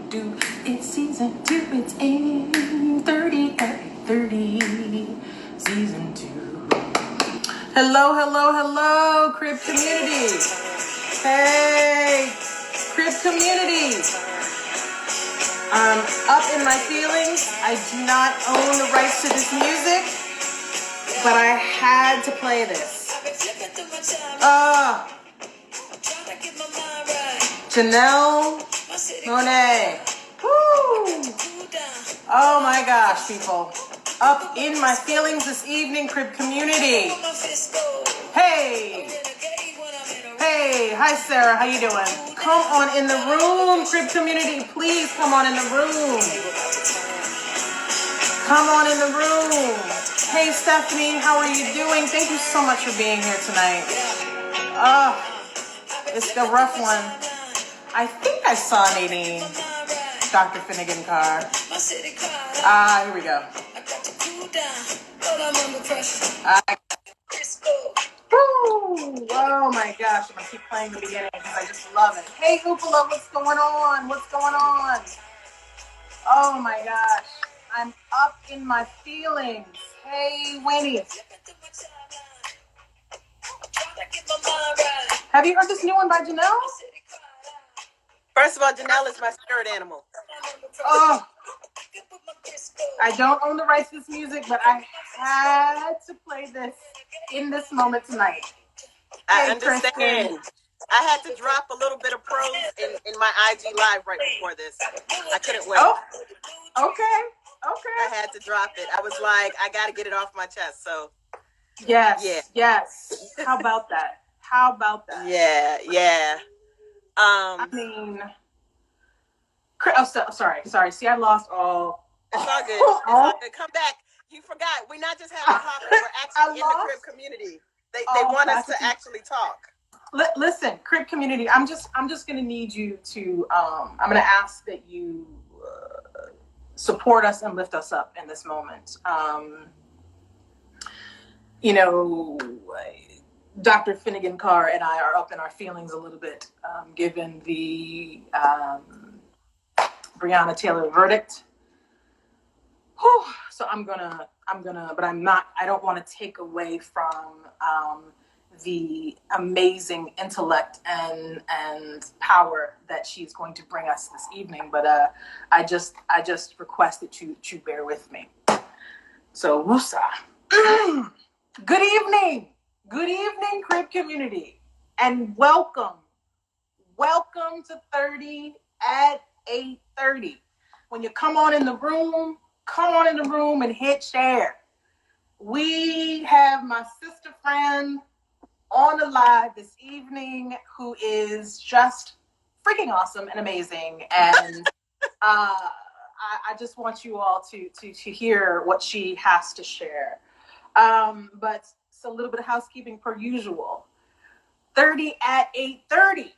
do. It's season 2, it's in 30 at 30, season 2. Hello, hello, hello, Crib community. Hey, Crib community. Up in my feelings. I do not own the rights to this music, but I had to play this. Janelle Monáe. Woo! Oh my gosh, people. Up in my feelings this evening, Crib community. Hey! Hey, hi Sarah, how you doing? Come on in the room, Crib community. Please come on in the room. Come on in the room. Hey Stephanie, how are you doing? Thank you so much for being here tonight. It's the rough one. I think I saw Nadine, Dr. Finigan-Carr. Here we go. Woo! Oh my gosh, I'm gonna keep playing the beginning because I just love it. Hey Hoopala, what's going on? What's going on? Oh my gosh, I'm up in my feelings. Hey Winnie. Have you heard this new one by Janelle? First of all, Janelle is my spirit animal. Oh, I don't own the rights to this music, but I had to play this in this moment tonight. I understand. Kristen. I had to drop a little bit of prose in my IG live right before this. I couldn't wait. Oh, okay. I had to drop it. I was like, I got to get it off my chest. So, yes. How about that? Yeah. I mean, sorry. See, I lost all. It's all good. It's all good. Come back. You forgot. We're not just having coffee. We're actually in the Crib community. They want us to actually talk. Listen, Crib community. I'm just going to need you to. I'm going to ask that you support us and lift us up in this moment. Dr. Finigan-Carr and I are up in our feelings a little bit, given the Breonna Taylor verdict. Whew. So I'm gonna, but I'm not. I don't want to take away from the amazing intellect and power that she's going to bring us this evening. But I just request that you bear with me. So woosah. Good evening, Crib community, and welcome to 30 at 8:30. When you come on in the room and hit share. We have my sister friend on the live this evening who is just freaking awesome and amazing, and I just want you all to hear what she has to share. But it's a little bit of housekeeping per usual. 30 at 8:30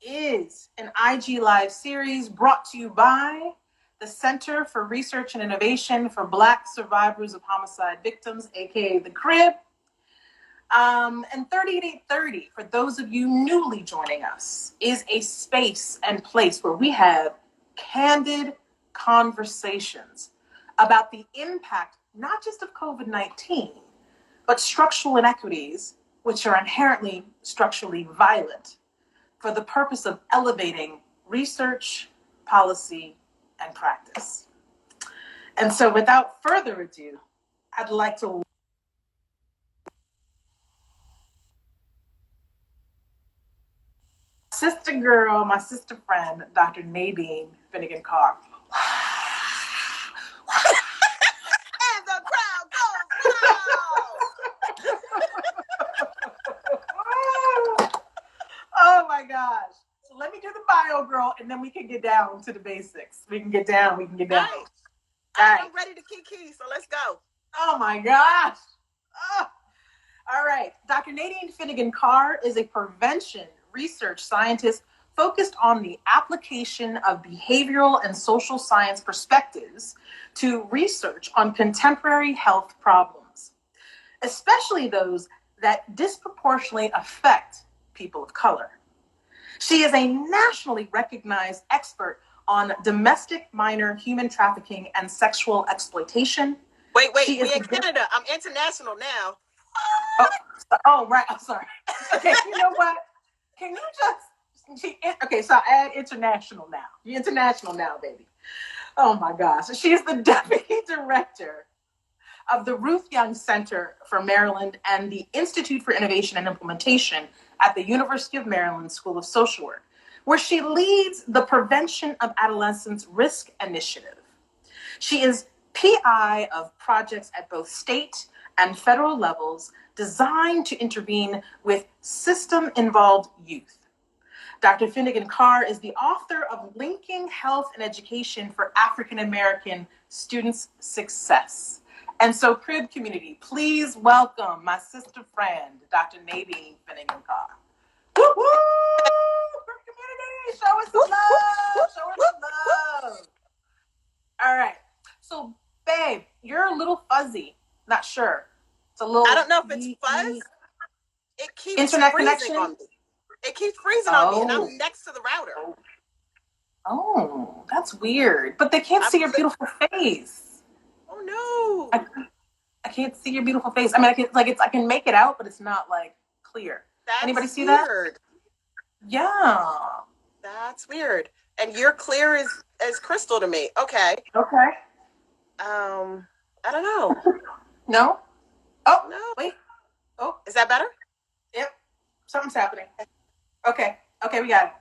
is an IG Live series brought to you by the Center for Research and Innovation for Black Survivors of Homicide Victims, aka the Crib. And 30 at 8:30, for those of you newly joining us, is a space and place where we have candid conversations about the impact not just of COVID-19, but structural inequities, which are inherently structurally violent, for the purpose of elevating research, policy, and practice. And so without further ado, I'd like to my sister friend, Dr. Nadine Finigan-Carr. And the crowd goes wild. Oh my gosh. So let me do the bio, girl, and then we can get down to the basics. We can get down. Right. I'm ready to kiki, so let's go. Oh my gosh. Oh. All right. Dr. Nadine Finigan-Carr is a prevention research scientist focused on the application of behavioral and social science perspectives to research on contemporary health problems, especially those that disproportionately affect people of color. She is a nationally recognized expert on domestic minor human trafficking and sexual exploitation. Wait, we in Canada. I'm international now. Oh, right. I'm sorry. Okay, you know what? Can you okay, so I add international now. You're international now, baby. Oh my gosh. She's the deputy director of the Ruth Young Center for Maryland and the Institute for Innovation and Implementation at the University of Maryland School of Social Work, where she leads the Prevention of Adolescence Risk Initiative. She is PI of projects at both state and federal levels designed to intervene with system-involved youth. Dr. Finigan-Carr is the author of Linking Health and Education for African American Students' Success. And so, Crib community, please welcome my sister friend, Dr. Nadine Finigan-Carr. Woo woo! Crib community, show us some love! Show us some love! All right. So, babe, you're a little fuzzy. Not sure. It's a little. I don't know if it's fuzz. It keeps internet freezing connection on me. It keeps freezing on me, and I'm next to the router. Oh, that's weird. But they can't see your beautiful face. Oh no! I can't see your beautiful face. I mean, I can make it out, but it's not like clear. That's Anybody see weird. That? Yeah. That's weird. And you're clear as crystal to me. Okay. Okay. I don't know. No? Oh, no. Wait. Oh. Is that better? Yep. Something's happening. Okay, we got it.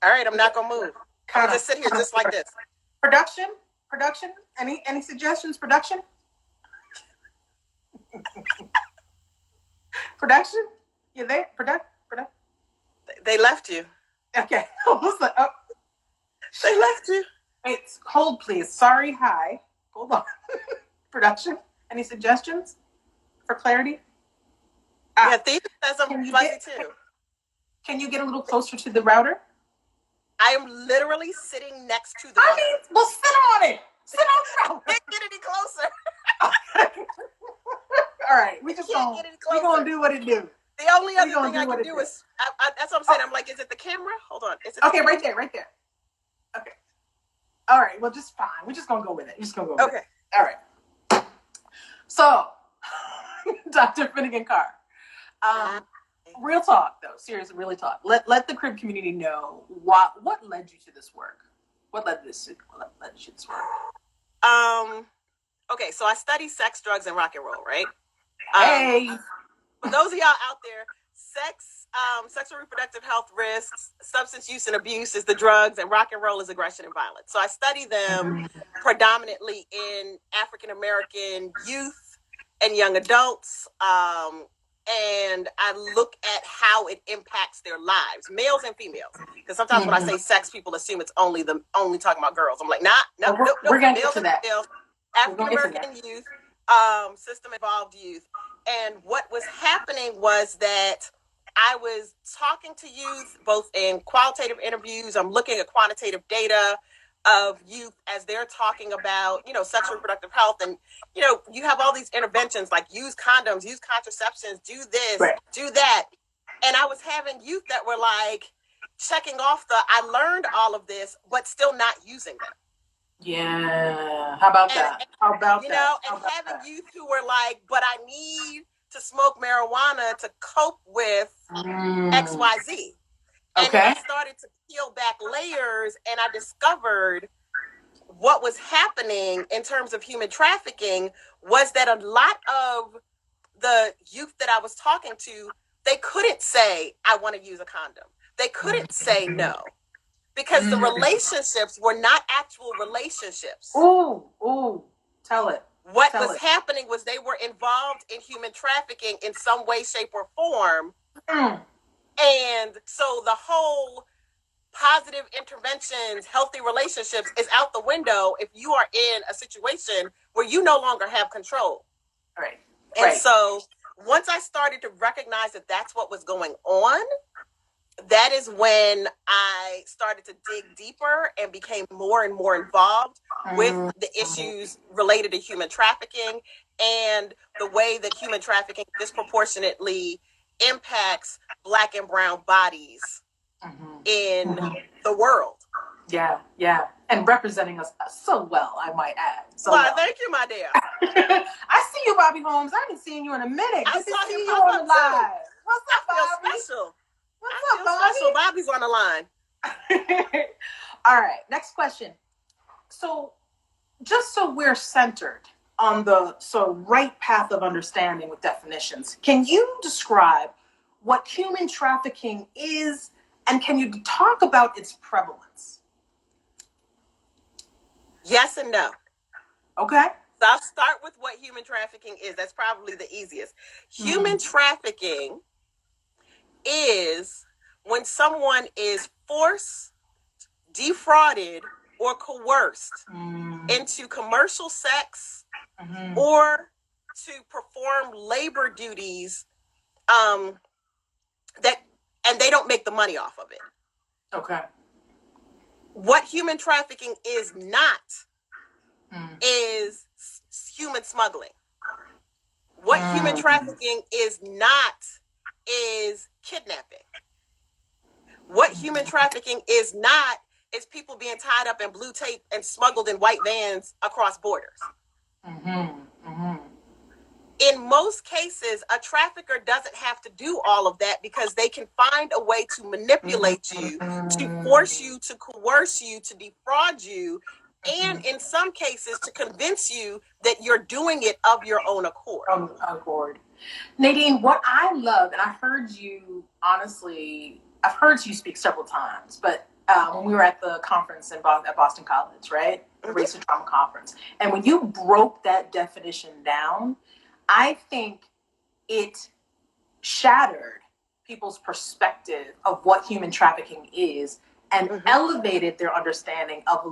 All right, I'm not going to move. I'm going to just sit here just like this. Production? Any suggestions, production? Production? You there? Product? They left you. Okay. What's that? Oh. They left you. Wait, hold please. Sorry, hi. Hold on. Production? Any suggestions for clarity? Yeah, Thea says I'm fuzzy too. Can you get a little closer to the router? I am literally sitting next to the router. Well, sit on it. Sit on the router. Can't get any closer. All right, we're gonna do what it do. The only other thing I can do is, that's what I'm saying. I'm like, is it the camera? Hold on. Is it okay, right there. Okay. All right, well, just fine. We're just gonna go with it. Okay. All right. So, Dr. Finigan-Carr. Real talk, though. Seriously, really talk. Let the Crib community know what led you to this work. What led you to this work? Okay, so I study sex, drugs, and rock and roll, right? Hey. For those of y'all out there, sexual reproductive health risks, substance use and abuse is the drugs, and rock and roll is aggression and violence. So I study them predominantly in African American youth and young adults. And I look at how it impacts their lives, males and females. Because sometimes when I say sex, people assume it's only talking about girls. I'm like, no, we're gonna get to that. African American youth, system involved youth. And what was happening was that I was talking to youth, both in qualitative interviews. I'm looking at quantitative data of youth as they're talking about, sexual reproductive health. And, you have all these interventions like use condoms, use contraceptions, do this, do that. And I was having youth that were like checking off I learned all of this, but still not using them. Yeah. How about that? Having youth who were like, but I need to smoke marijuana to cope with XYZ. And I started to peel back layers, and I discovered what was happening in terms of human trafficking was that a lot of the youth that I was talking to, they couldn't say, I want to use a condom. They couldn't say no because the relationships were not actual relationships. Ooh, tell it. What was happening was they were involved in human trafficking in some way, shape, or form. And so the whole positive interventions, healthy relationships is out the window if you are in a situation where you no longer have control. Right. And so once I started to recognize that that's what was going on, that is when I started to dig deeper and became more and more involved with the issues related to human trafficking and the way that human trafficking disproportionately impacts Black and brown bodies in the world. Yeah, yeah. And representing us so well, I might add. So well, thank you, my dear. I see you, Bobby Holmes. I haven't seen you in a minute. I Good to saw see him you pop on up the live. too. What's up, Bobby? Special. What's I up, feel Bobby? special. Bobby's on the line. All right, next question. So, just so we're centered on the right path of understanding with definitions, can you describe what human trafficking is, and can you talk about its prevalence? Yes and no. Okay. So I'll start with what human trafficking is. That's probably the easiest. Human trafficking is when someone is forced, defrauded, or coerced into commercial sex or to perform labor duties and they don't make the money off of it. Okay. What human trafficking is not is human smuggling. What human trafficking is not is kidnapping. What human trafficking is not is people being tied up in blue tape and smuggled in white vans across borders. In most cases, a trafficker doesn't have to do all of that because they can find a way to manipulate you, to force you, to coerce you, to defraud you, and in some cases to convince you that you're doing it of your own accord. Nadine, what I love, and I've heard you speak several times, but when we were at the conference at Boston College, right? The Race and Trauma Conference. And when you broke that definition down, I think it shattered people's perspective of what human trafficking is and elevated their understanding of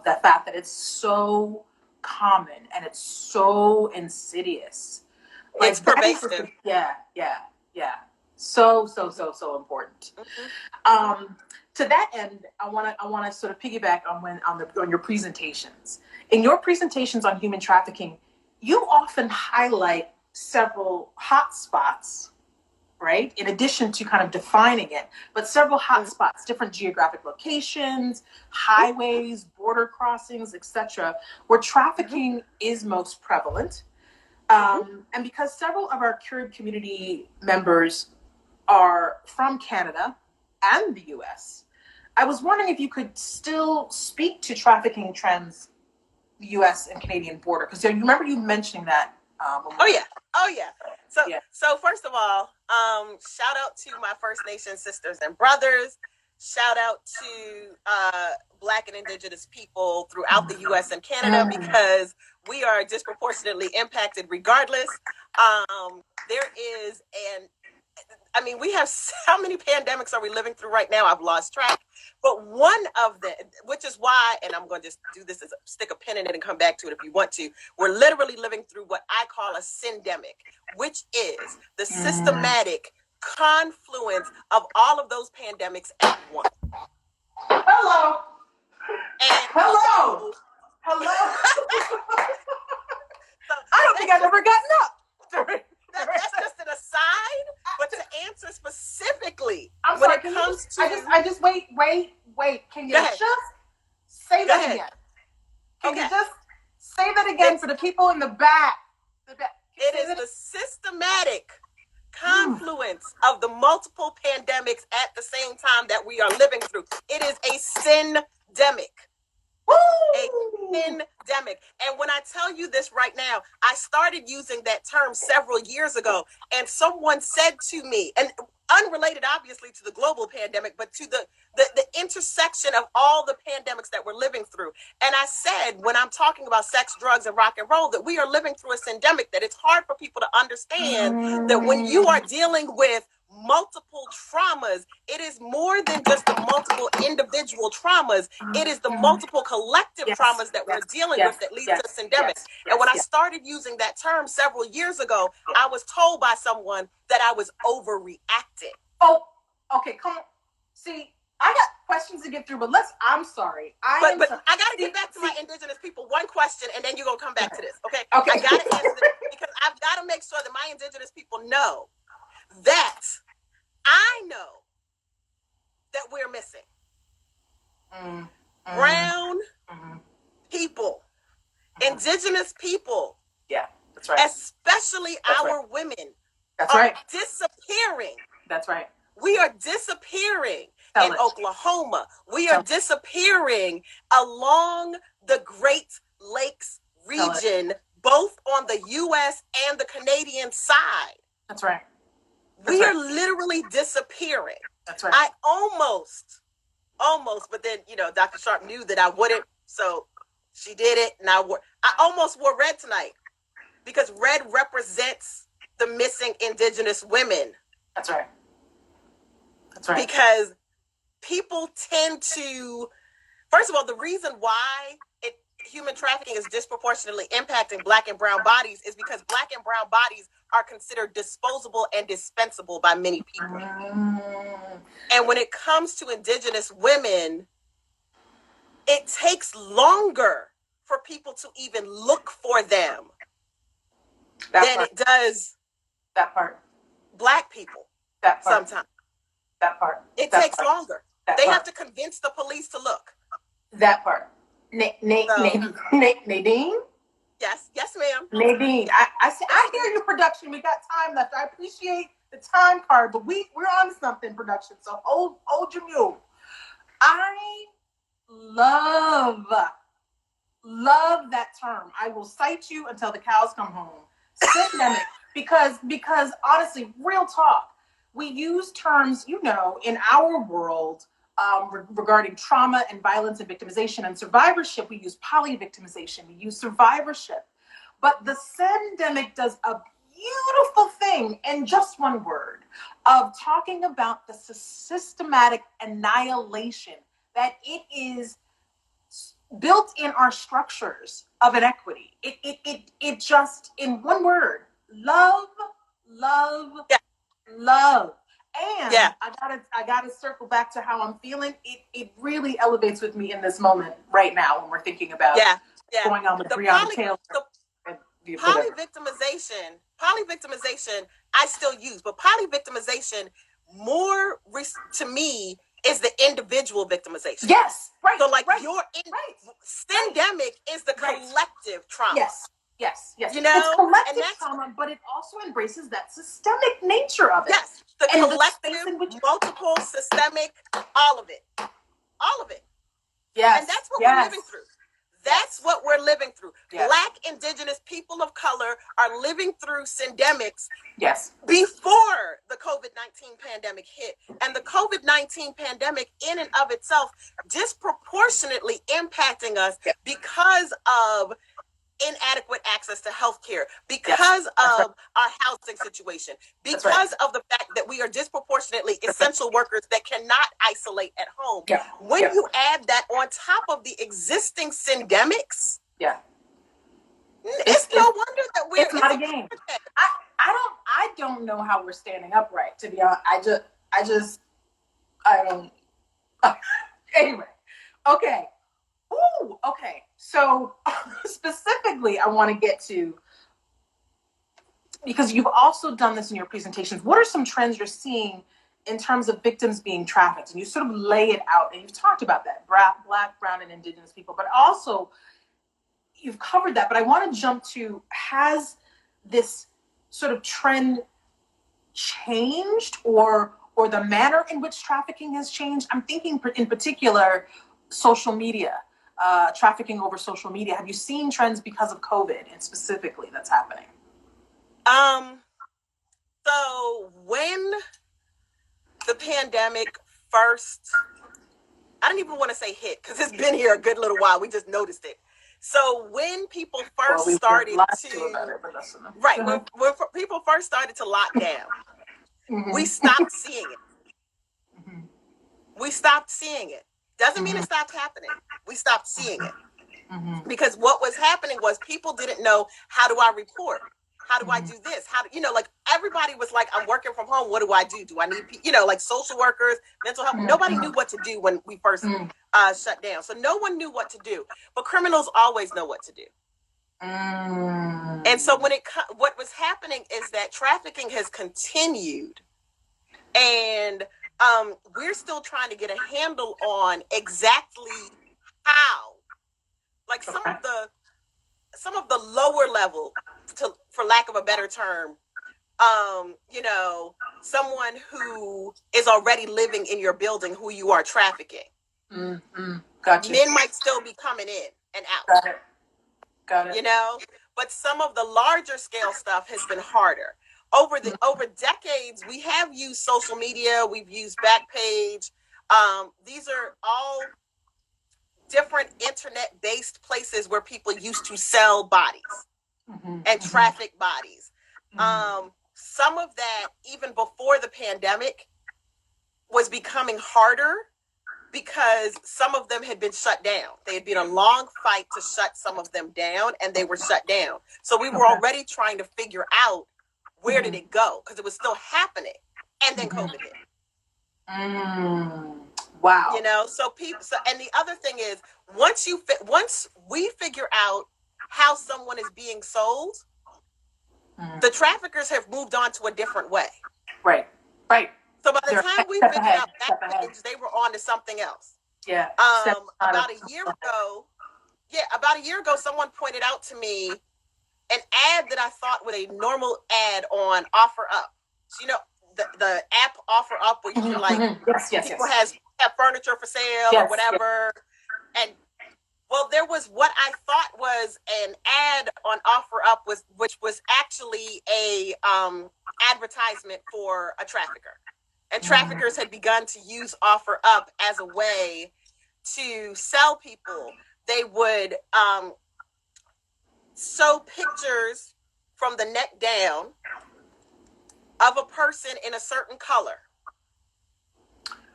the fact that it's so common and it's so insidious. Like, it's pervasive. Yeah. So important. To that end, I want to sort of piggyback on your presentations. In your presentations on human trafficking, you often highlight several hot spots, right? In addition to kind of defining it, but several hot spots, different geographic locations, highways, border crossings, etc., where trafficking is most prevalent. And because several of our Carib community members are from Canada and the US, I was wondering if you could still speak to trafficking trends, the US and Canadian border, because you remember you mentioning that. Oh yeah. So first of all, shout out to my First Nation sisters and brothers. Shout out to Black and Indigenous people throughout the U.S. and Canada because we are disproportionately impacted regardless. We have how many pandemics are we living through right now? I've lost track. But one of them, which is why, and I'm going to just do this as stick a pin in it and come back to it if you want to, we're literally living through what I call a syndemic, which is the systematic confluence of all of those pandemics at once. Hello. I don't think I've ever gotten up. That's just an aside, but to answer specifically, I'm sorry, I just wait. Can you just say that again? Can you just say that again for the people in the back? It is the systematic confluence of the multiple pandemics at the same time that we are living through. It is a syndemic. A syndemic. And when I tell you this right now, I started using that term several years ago, and someone said to me, and unrelated obviously to the global pandemic, but to the intersection of all the pandemics that we're living through. And I said, when I'm talking about sex, drugs, and rock and roll, that we are living through a syndemic, that it's hard for people to understand that when you are dealing with multiple traumas, it is more than just the multiple individual traumas. It is the multiple collective traumas that we're dealing with that lead to syndemic. And when I started using that term several years ago, I was told by someone that I was overreacting. Oh, okay, come on. See, I got questions to get through, but I'm sorry. But I got to get back to my Indigenous people. One question, and then you're going to come back to this, okay? I got to answer this because I've got to make sure that my Indigenous people know that I know that we're missing. brown people, indigenous people. Yeah, that's right. Especially our women. That's right. Disappearing. That's right. We are disappearing in Oklahoma. We are disappearing along the Great Lakes region, both on the U.S. and the Canadian side. That's right. We are literally disappearing. That's right. I almost, but then, Dr. Sharpe knew that I wouldn't, so she did it, and I almost wore red tonight because red represents the missing indigenous women. That's right. That's right. Because people tend to, first of all, the reason why human trafficking is disproportionately impacting Black and brown bodies is because Black and brown bodies are considered disposable and dispensable by many people. And when it comes to indigenous women, it takes longer for people to even look for them than it does Black people. Sometimes. That part. It takes longer. They have to convince the police to look. That part. Nadine? Yes, ma'am. Nadine, I hear you, production. We got time left. I appreciate the time card, but we're on something, production. So hold your mule. I love that term. I will cite you until the cows come home. Systemic, because honestly, real talk. We use terms, in our world regarding trauma and violence and victimization and survivorship. We use polyvictimization. We use survivorship. But the syndemic does a beautiful thing in just one word of talking about the systematic annihilation that it is built in our structures of inequity. It just, in one word, love. And I gotta circle back to how I'm feeling. It really elevates with me in this moment right now when we're thinking about going on with Breonna Taylor. Polyvictimization, I still use, but polyvictimization more to me is the individual victimization. Yes, right. So syndemic is the collective trauma. Yes. It's collective trauma, but it also embraces that systemic nature of it. Yes, the collective, multiple, systemic, all of it. Yes. And that's what we're living through. That's what we're living through. Yes. Black, indigenous, people of color are living through syndemics before the COVID-19 pandemic hit. And the COVID-19 pandemic in and of itself disproportionately impacting us because of inadequate access to healthcare, because of our housing situation, because of the fact that we are disproportionately essential workers that cannot isolate at home. When you add that on top of the existing syndemics, it's no wonder that it's not a game. I don't know how we're standing upright, to be honest. I don't. Anyway, okay. Ooh, okay. So specifically, I want to get to, because you've also done this in your presentations, what are some trends you're seeing in terms of victims being trafficked? And you sort of lay it out, and you've talked about that, Black, brown, and indigenous people, but also you've covered that. But I want to jump to, has this sort of trend changed, or the manner in which trafficking has changed? I'm thinking in particular social media. Trafficking over social media. Have you seen trends because of COVID and specifically that's happening? So when the pandemic first, I don't even want to say hit because it's been here a good little while. We just noticed it. So when people first started when people first started to lock down, we stopped seeing it. We stopped seeing it. Doesn't mean it stopped happening. We stopped seeing it. Because what was happening was people didn't know, how do I report? How do I do this? Everybody was like, I'm working from home. What do I do? Do I need, social workers, mental health? Nobody knew what to do when we first shut down. So no one knew what to do. But criminals always know what to do. And so what was happening is that trafficking has continued. And we're still trying to get a handle on exactly how, like some of the lower level, for lack of a better term, you know, someone who is already living in your building who you are trafficking. Gotcha. Men might still be coming in and out. Got it. You know, but some of the larger scale stuff has been harder. Over decades, we have used social media, we've used Backpage. These are all different internet-based places where people used to sell bodies and traffic bodies. Some of that, even before the pandemic, was becoming harder because some of them had been shut down. They had been a long fight to shut some of them down, and they were shut down. So we were already trying to figure out where did it go, because it was still happening, and then COVID hit. Wow. You know, so people. So, and the other thing is, once we figure out how someone is being sold, the traffickers have moved on to a different way. Right. So by the time we figured out Backpage, they were on to something else. Yeah. About a year ago, someone pointed out to me an ad that I thought was a normal ad on OfferUp. So, you know, the app OfferUp, where you can people have furniture for sale or whatever. And well, there was what I thought was an ad on OfferUp, which was actually a advertisement for a trafficker. And traffickers had begun to use OfferUp as a way to sell people. They would sew pictures from the neck down of a person in a certain color.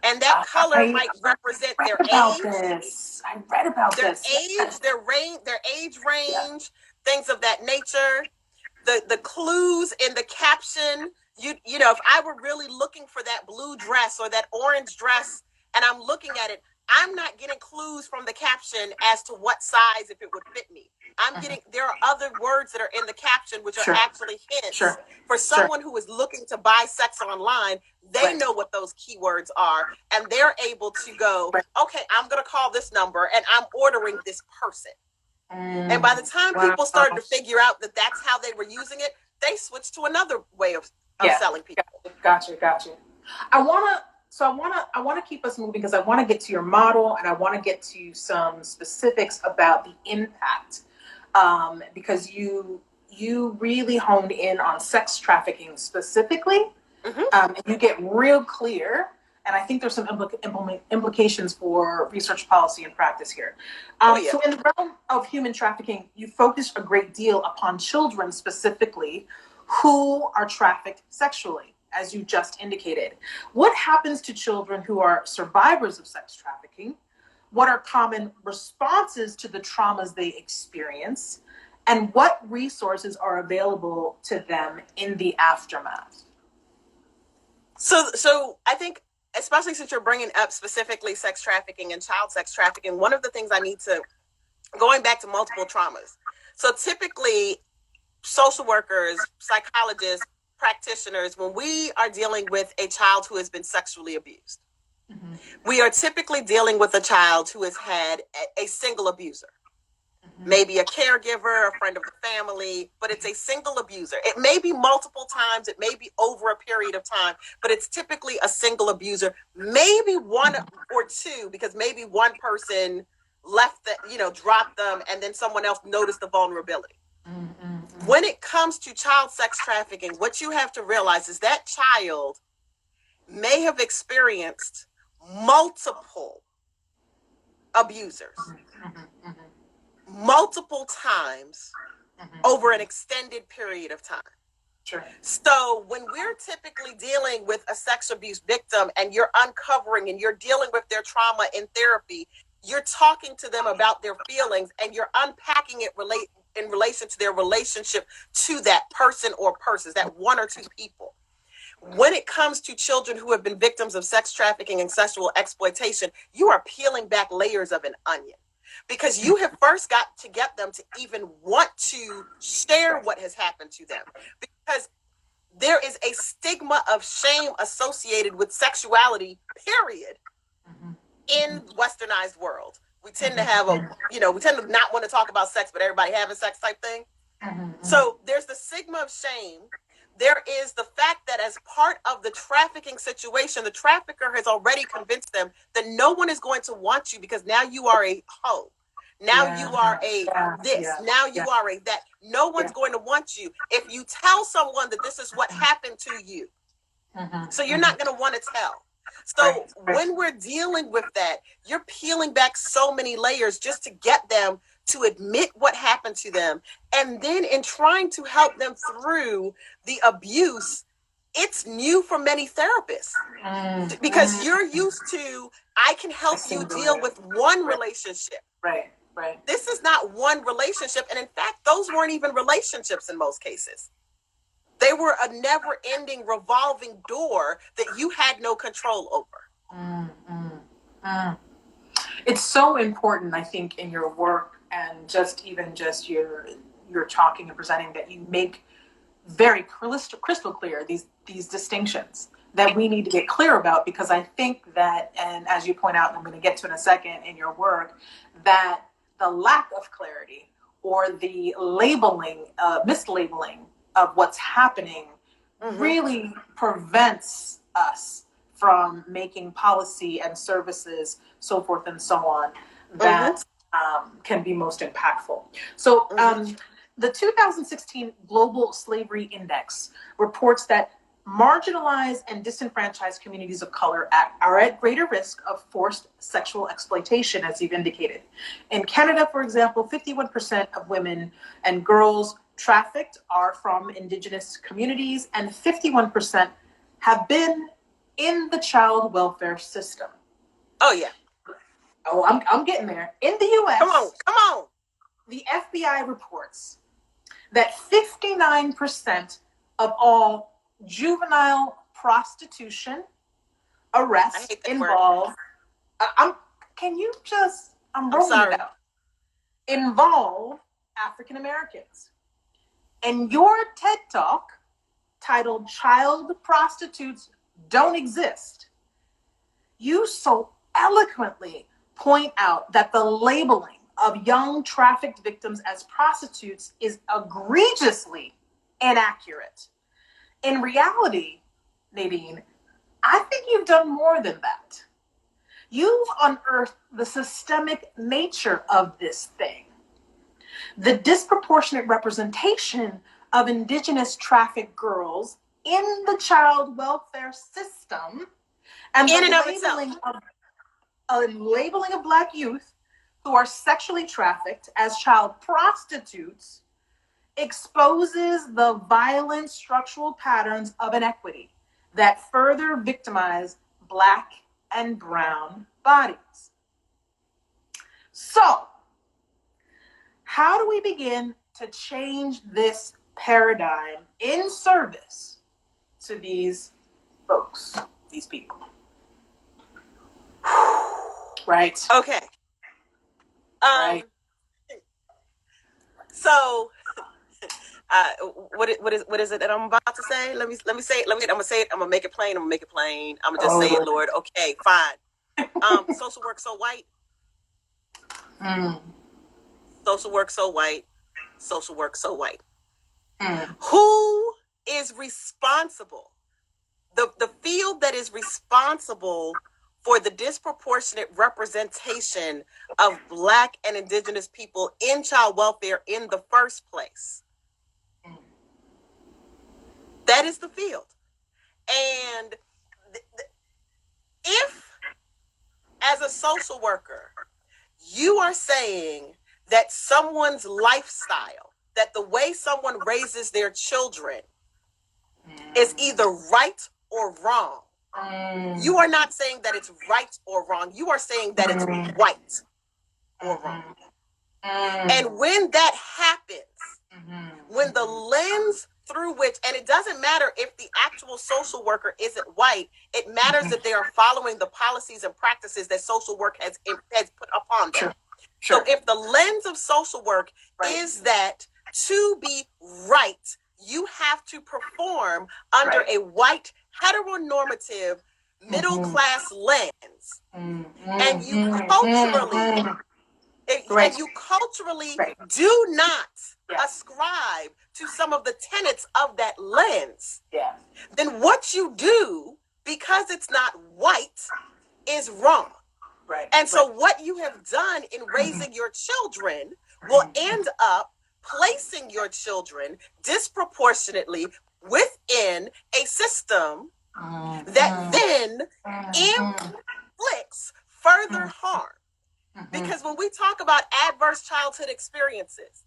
And that color might represent their age. I read about this. Their age range, things of that nature. The clues in the caption. You know, if I were really looking for that blue dress or that orange dress, and I'm looking at it, I'm not getting clues from the caption as to what size, if it would fit me. I'm getting, there are other words that are in the caption which are actually hints for someone who is looking to buy sex online. They know what those keywords are, and they're able to go, okay, I'm going to call this number and I'm ordering this person. And by the time people started to figure out that that's how they were using it, they switched to another way of selling people. Gotcha. I want to keep us moving because I want to get to your model and I want to get to some specifics about the impact, because you really honed in on sex trafficking specifically, and you get real clear. And I think there's some implications for research policy and practice here. So in the realm of human trafficking, you focus a great deal upon children specifically who are trafficked sexually, as you just indicated. What happens to children who are survivors of sex trafficking? What are common responses to the traumas they experience? And what resources are available to them in the aftermath? So I think, especially since you're bringing up specifically sex trafficking and child sex trafficking, one of the things I need to, going back to multiple traumas. So typically, social workers, psychologists, practitioners, when we are dealing with a child who has been sexually abused, we are typically dealing with a child who has had a single abuser. Maybe a caregiver, a friend of the family, but it's a single abuser. It may be multiple times, it may be over a period of time, but it's typically a single abuser, maybe one or two, because maybe one person left dropped them, and then someone else noticed the vulnerability. When it comes to child sex trafficking, what you have to realize is that child may have experienced multiple abusers. Multiple times over an extended period of time. So when we're typically dealing with a sex abuse victim and you're uncovering and you're dealing with their trauma in therapy, you're talking to them about their feelings and you're unpacking it in relation to their relationship to that person or persons, that one or two people. When it comes to children who have been victims of sex trafficking and sexual exploitation, you are peeling back layers of an onion. Because you have first got to get them to even want to share what has happened to them. Because there is a stigma of shame associated with sexuality, period, in westernized world. We tend to have we tend to not want to talk about sex, but everybody having sex type thing. So there's the stigma of shame. There is the fact that as part of the trafficking situation, the trafficker has already convinced them that no one is going to want you because now you are a hoe. Now you are a this. Now you are a that. No one's going to want you. If you tell someone that this is what happened to you, so you're not going to want to tell. So when we're dealing with that, you're peeling back so many layers just to get them to admit what happened to them. And then in trying to help them through the abuse, it's new for many therapists because you're used to, I can help you deal with one relationship. Right. This is not one relationship. And in fact, those weren't even relationships in most cases. They were a never-ending revolving door that you had no control over. It's so important, I think, in your work and just your talking and presenting that you make very crystal clear these distinctions that we need to get clear about, because I think that, and as you point out, and I'm going to get to in a second in your work, that the lack of clarity or the labeling, mislabeling of what's happening really prevents us from making policy and services, so forth and so on, that can be most impactful. So the 2016 Global Slavery Index reports that marginalized and disenfranchised communities of color are at greater risk of forced sexual exploitation, as you've indicated. In Canada, for example, 51% of women and girls trafficked are from Indigenous communities, and 51% have been in the child welfare system. Oh, yeah. Oh, I'm getting there. In the U.S., come on. The FBI reports that 59% of all juvenile prostitution arrests involve. I'm rolling it out. Involve African Americans. And your TED Talk, titled "Child Prostitutes Don't Exist," you so eloquently point out that the labeling of young trafficked victims as prostitutes is egregiously inaccurate. In reality, Nadine, I think you've done more than that. You've unearthed the systemic nature of this thing. The disproportionate representation of Indigenous trafficked girls in the child welfare system, and the labeling of Black youth who are sexually trafficked as child prostitutes exposes the violent structural patterns of inequity that further victimize Black and brown bodies. So, how do we begin to change this paradigm in service to these folks, these people? Right. Okay. Right. So, what is it that I'm about to say? Let me say it. I'm gonna say it. I'm gonna make it plain. I'm gonna just say it, Lord. Okay, fine. Social work so white. Social work so white. Social work so white. Who is responsible? The field that is responsible for the disproportionate representation of Black and Indigenous people in child welfare in the first place. That is the field. And if, as a social worker, you are saying that someone's lifestyle, that the way someone raises their children is either right or wrong, you are not saying that it's right or wrong. You are saying that it's white or wrong. And when that happens, when the lens through which, and it doesn't matter if the actual social worker isn't white, it matters that they are following the policies and practices that social work has put upon them. Sure. So if the lens of social work is that to be right, you have to perform under a white heteronormative middle class lens, and you culturally do not ascribe to some of the tenets of that lens, then what you do, because it's not white, is wrong. And so what you have done in raising your children will end up placing your children disproportionately within a system that then inflicts further harm. Because when we talk about adverse childhood experiences,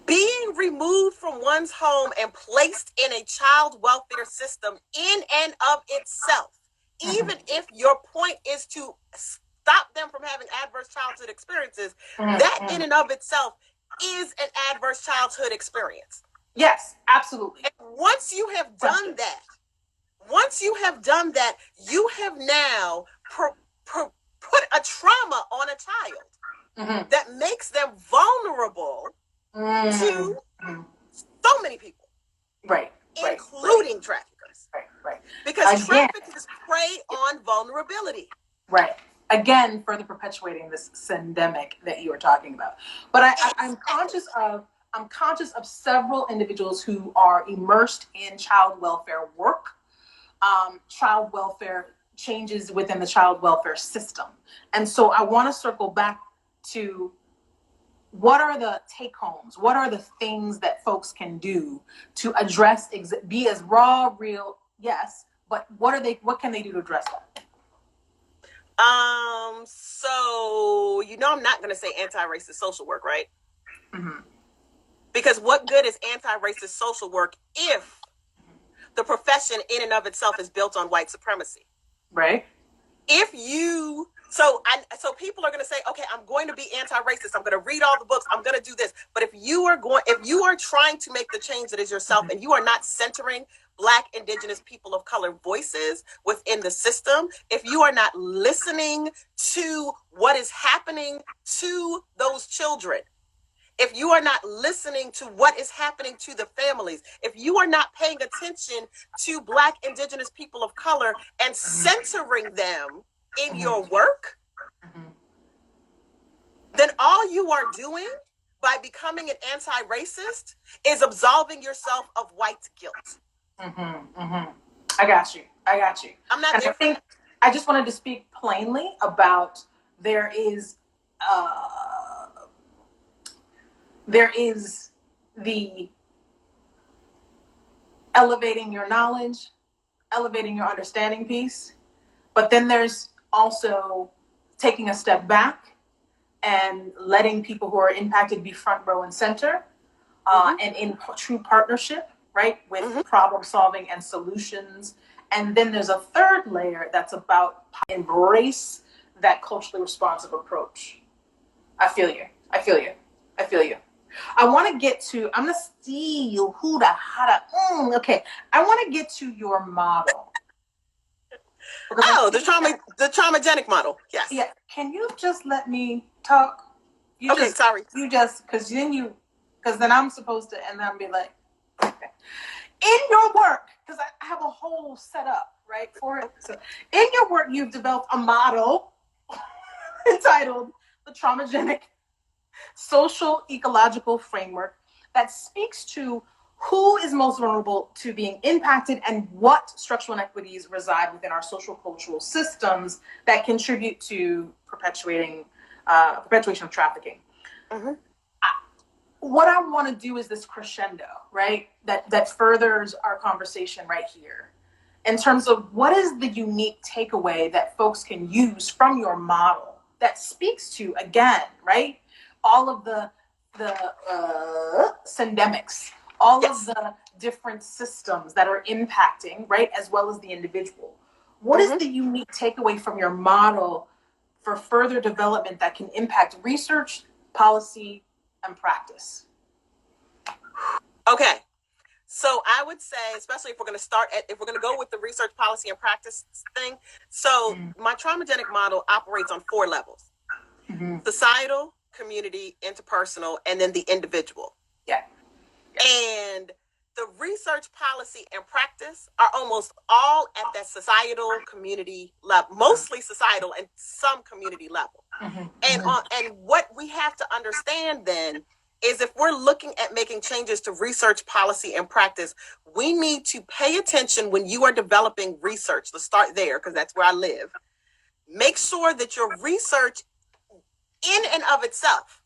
being removed from one's home and placed in a child welfare system in and of itself, even if your point is to stop them from having adverse childhood experiences, that in and of itself is an adverse childhood experience. Yes, absolutely. And once you have done that, you have now put a trauma on a child that makes them vulnerable to so many people, including traffickers. Because traffickers prey on vulnerability. Again, further perpetuating this syndemic that you were talking about. But I'm conscious of several individuals who are immersed in child welfare work, child welfare changes within the child welfare system. And so I want to circle back to what are the take homes? What are the things that folks can do to address, be as raw, real, yes, but what can they do to address that? So, I'm not going to say anti-racist social work, right? Because what good is anti-racist social work if the profession in and of itself is built on white supremacy? Right. So people are going to say, okay, I'm going to be anti-racist. I'm going to read all the books. I'm going to do this. But if you are trying to make the change that is yourself, and you are not centering Black, Indigenous, people of color voices within the system, if you are not listening to what is happening to those children, if you are not listening to what is happening to the families, if you are not paying attention to Black, Indigenous, people of color and centering them in your work, then all you are doing by becoming an anti-racist is absolving yourself of white guilt. I got you. I'm not there. I think I just wanted to speak plainly about there is the elevating your knowledge, elevating your understanding piece, but then there's also taking a step back and letting people who are impacted be front row and center, and in true partnership, right, with problem solving and solutions. And then there's a third layer that's about embrace that culturally responsive approach. I feel you. I want to get to, I'm going to steal okay. I want to get to your model. The traumagenic model. Yes. Yeah. Can you just let me talk? Sorry. Because then I'm supposed to, and then I'll be like, okay. In your work, because I have a whole setup, right, for it. So in your work, you've developed a model entitled the Traumagenic Social Ecological Framework that speaks to who is most vulnerable to being impacted and what structural inequities reside within our social cultural systems that contribute to perpetuation of trafficking. What I want to do is this crescendo, right? That furthers our conversation right here in terms of what is the unique takeaway that folks can use from your model that speaks to, again, right, all of the syndemics, all of the different systems that are impacting, right, as well as the individual. What is the unique takeaway from your model for further development that can impact research, policy, and practice? Okay. So I would say, especially if we're going to go with the research, policy, and practice thing. So my traumagenic model operates on 4 levels: societal, community, interpersonal, and then the individual. Yeah. And the research, policy, and practice are almost all at that societal community level, mostly societal and some community level. And what we have to understand then is if we're looking at making changes to research, policy, and practice, we need to pay attention when you are developing research. Let's start there because that's where I live. Make sure that your research in and of itself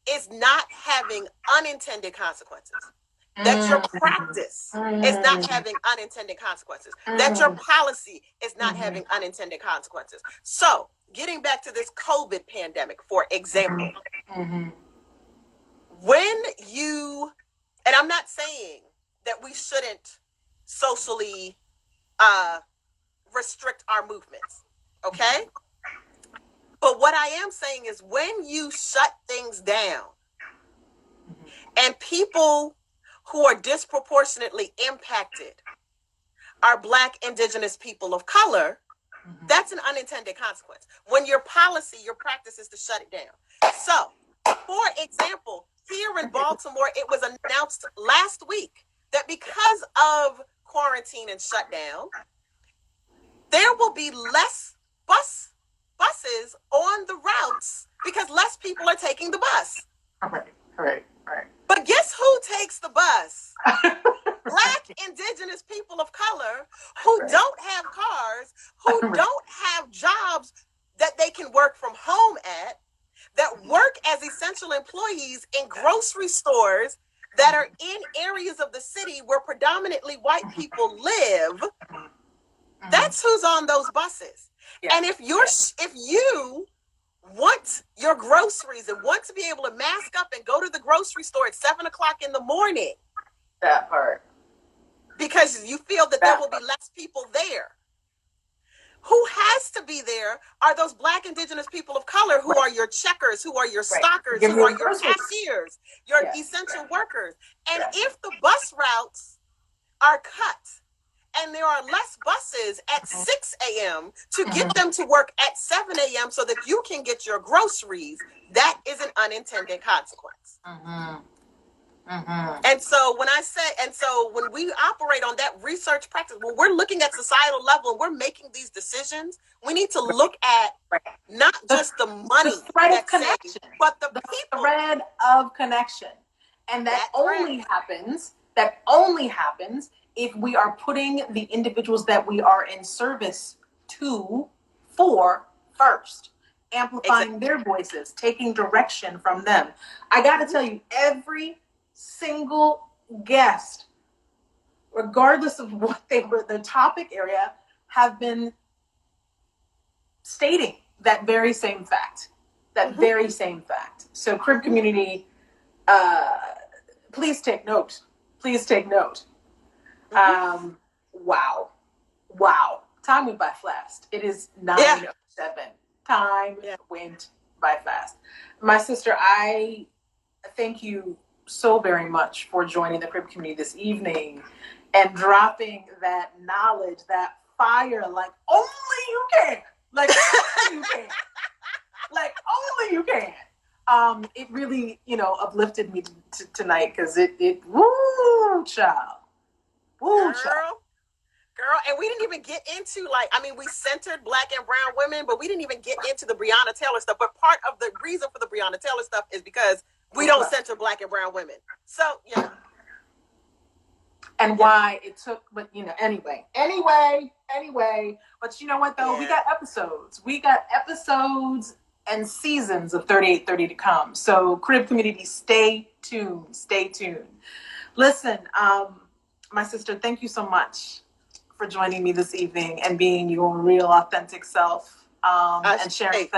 is not having unintended consequences. That your practice is not having unintended consequences. That your policy is not having unintended consequences. So, getting back to this COVID pandemic, for example, when you, and I'm not saying that we shouldn't socially restrict our movements, okay? But what I am saying is when you shut things down and people who are disproportionately impacted are Black, Indigenous people of color, that's an unintended consequence. When your policy, your practice is to shut it down. So, for example, here in Baltimore, it was announced last week that because of quarantine and shutdown, there will be less buses on the routes because less people are taking the bus. Right. But guess who takes the bus? Black, Indigenous people of color who don't have cars, who don't have jobs that they can work from home at, that work as essential employees in grocery stores that are in areas of the city where predominantly white people live. That's who's on those buses. And if you want your groceries and want to be able to mask up and go to the grocery store at 7:00 in the morning, that part, because you feel that there will be less people there. Who has to be there are those Black, Indigenous people of color who are your checkers, who are your stockers, who are your cashiers, your essential workers. And if the bus routes are cut and there are less buses at 6 a.m. to get them to work at 7 a.m. so that you can get your groceries, that is an unintended consequence. And so when we operate on that research practice, when we're looking at societal level and we're making these decisions, we need to look at not just the money, the thread of connection, but the people. Thread of connection. And that only happens if we are putting the individuals that we are in service to first, amplifying their voices, taking direction from them. I got to tell you, every single guest, regardless of what they were, the topic area, have been stating that very same fact. Very same fact. So Crib community, please take note. Wow. Time went by fast. It is 9:07. Time went by fast. My sister, I thank you so very much for joining the Crib community this evening and dropping that knowledge, that fire, like only you can. It really, uplifted me tonight because woo, child. Girl, and we didn't even get into we centered Black and brown women, but we didn't even get into the Breonna Taylor stuff. But part of the reason for the Breonna Taylor stuff is because we don't center Black and brown women. So, And why it took, but anyway. But you know what though? We got episodes and seasons of 3830 to come. So Crib community, stay tuned. Listen, my sister, thank you so much for joining me this evening and being your real authentic self, and sharing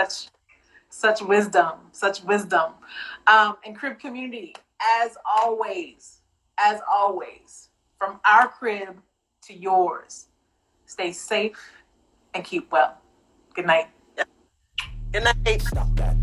such wisdom. And Crib community, as always, from our crib to yours, stay safe and keep well. Good night. Good night.